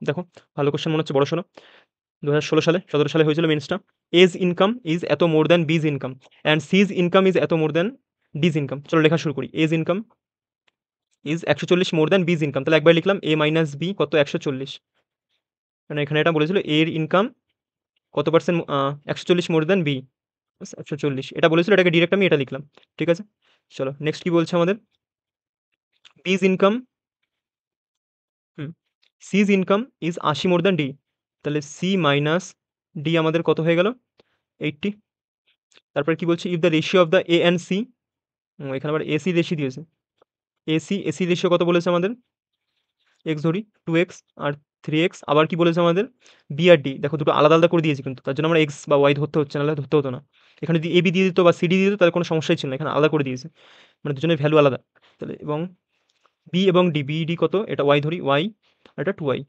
দেখো ভালো কোশ্চেন মনে হচ্ছে, বড়সড়। 2016 সালে 17 সালে হয়েছিল মেন্সটা। এজ ইনকাম ইজ এত more than B's income and C's income is এত মোর দ্যান ডিজ ইনকাম। চলো লেখা শুরু করি। A's income is 140 more than B's income, তাহলে একবার লিখলাম এ মাইনাস বি কত 140, মানে এখানে এটা বলেছিল এর ইনকাম কত পার্সেন্ট, 140 মোর দ্যান বি 140 এটা বলেছিল, এটাকে ডিরেক্ট আমি এটা লিখলাম। ঠিক আছে, চলো নেক্সট কি বলছে আমাদের। বিজ ইনকাম, হুম, C's income is 80 more than D, তাহলে সি মাইনাস ডি আমাদের কত হয়ে গেল 80। তারপরে কি বলছে, if the ratio of the A and C, এখানে আবার এসি রেশি দিয়েছে, এসি রেশিও কত বলেছে আমাদের, এক্স ধরি 2x আর 3x। আবার কি বলেছে আমাদের, বি আর ডি, দেখো দুটো আলাদা আলাদা করে দিয়েছি কিন্তু, তার জন্য আমরা এক্স বা ওয়াই ধরতে হচ্ছে, নাহলে ধরতে হতো না। এখানে যদি এবি দিয়ে দিত বা সিডি দিয়ে দিত তাহলে কোনো সমস্যাই ছিল না, এখানে আলাদা করে দিয়েছে, মানে দুজনের ভ্যালু আলাদা। তাহলে এবং বি এবং ডি, বি ডি কত, এটা ওয়াই ধরি ওয়াই আর এটা 2y।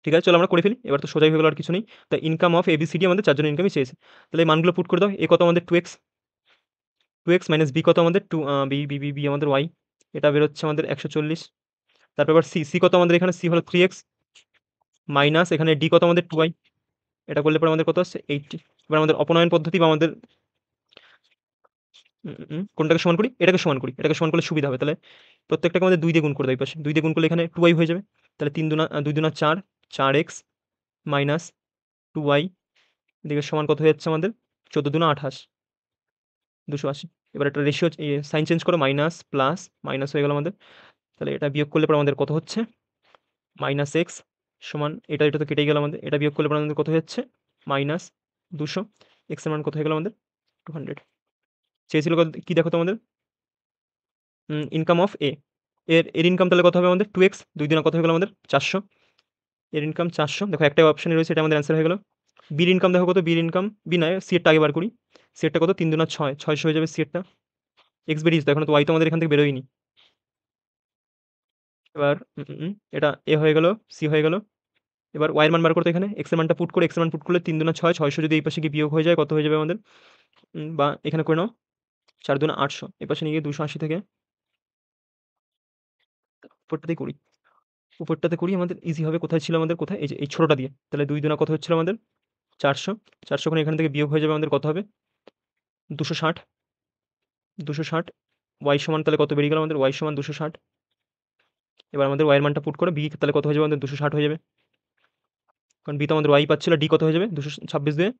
ঠিক আছে, চলো আমরা করে ফেলি, এবার তো সোজাই হয়ে গেল, আর কিছু নেই। তা ইনকাম অফ এবিসিডি আমাদের চারজনের ইনকামই চেয়েছে, তাহলে এই মানগুলো পুট করে দাও। এ কত আমাদের 2x মাইনাস বি কত আমাদের two, B B B B আমাদের ওয়াই, এটা বেরোচ্ছে আমাদের 140। তারপর আবার সি, সি কত আমাদের, এখানে সি হলো 3x মাইনাস এখানে ডি কত আমাদের 2y, এটা করলে পরে আমাদের কত আসছে 80। এবার আমাদের অপনয়ন পদ্ধতি বা আমাদের কোনটাকে সমান করি, এটাকে সমান করি, এটাকে সমান করলে সুবিধা হবে। তাহলে প্রত্যেকটাকে আমাদের 2 দিয়ে গুণ করে দেয় পাশে, 2 দিয়ে গুণ করলে এখানে 2y হয়ে যাবে। তাহলে 3 দুনা 2 দুনা 4, 4x মাইনাস 2y, এদিকে সমান কত হয়ে যাচ্ছে আমাদের 14 দুনা 28, 280। এবার একটা রেশিও সাইন চেঞ্জ করো, মাইনাস প্লাস মাইনাস হয়ে গেল আমাদের। তাহলে এটা বিয়োগ করলে পরে আমাদের কত হচ্ছে, মাইনাস এক্স সমান এটা, এটা তো কেটেই গেল আমাদের, এটা বিয়োগ করলে পরে আমাদের কত হয়ে যাচ্ছে মাইনাস 200। এক্স এর মান কত হয়ে গেল আমাদের 200। চেয়েছিল কত কি দেখো তো আমাদের, ইনকাম অফ এ, এর ইনকাম তাহলে কত হবে আমাদের 2x, 2 দিনে কত হয়ে গেল আমাদের 400। এর ইনকাম 400, দেখো একটাই অপশনে রয়েছে, এটা আমাদের অ্যান্সার হয়ে গেল। বির ইনকাম দেখো কত, বির ইনকাম বি নয় সি এরটা আগে বার করি, সি এরটা কত 3 দুনা 6, 600 হয়ে যাবে সি এরটা। এক্স বেরিয়েছে তো, এখন তো ওয়াই তো আমাদের এখান থেকে বেরোয়নি। এবার এটা এ হয়ে গেল, সি হয়ে গেল। এবার ওয়াই এর মান বার করতে, এখানে এক্স এর মানটা পুট করে, এক্স এর মান পুট করলে 3 দুনা 6, 600 যদি এই পাশে গিয়ে বিয়োগ হয়ে যায় কত হয়ে যাবে আমাদের, বা এখানে করে নাও 4 দুনা 800, এই পাশে নিয়ে গিয়ে 280 থেকে উপরটাতেই করি, উপরটাতে করি আমাদের ইজি হবে। কোথায় ছিল আমাদের, কোথায়, এই যে এই ছোটটা দিয়ে, তাহলে 2 দুনা কত হচ্ছিল আমাদের 400, 400 ওখানে এখান থেকে বিয়োগ হয়ে যাবে আমাদের কত হবে 260, 260 ওয়াই সমান তাহলে কত বেরিয়ে গেল আমাদের, ওয়াই সমান 260। এবার আমাদের ওয়াই এর মানটা পুট করে বি তাহলে কত হয়ে যাবে আমাদের 260 হয়ে যাবে, কারণ বি তো আমাদের ওয়াই পাচ্ছিল, ডি কত হয়ে যাবে 226 দিয়ে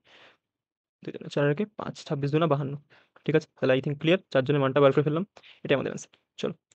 4 রেখে 5, 26 দুনা 52। ঠিক আছে, তাহলে আই থিঙ্ক ক্লিয়ার, চারজনের মানটা বার করে ফেললাম, এটাই আমাদের অ্যান্সার। চলো।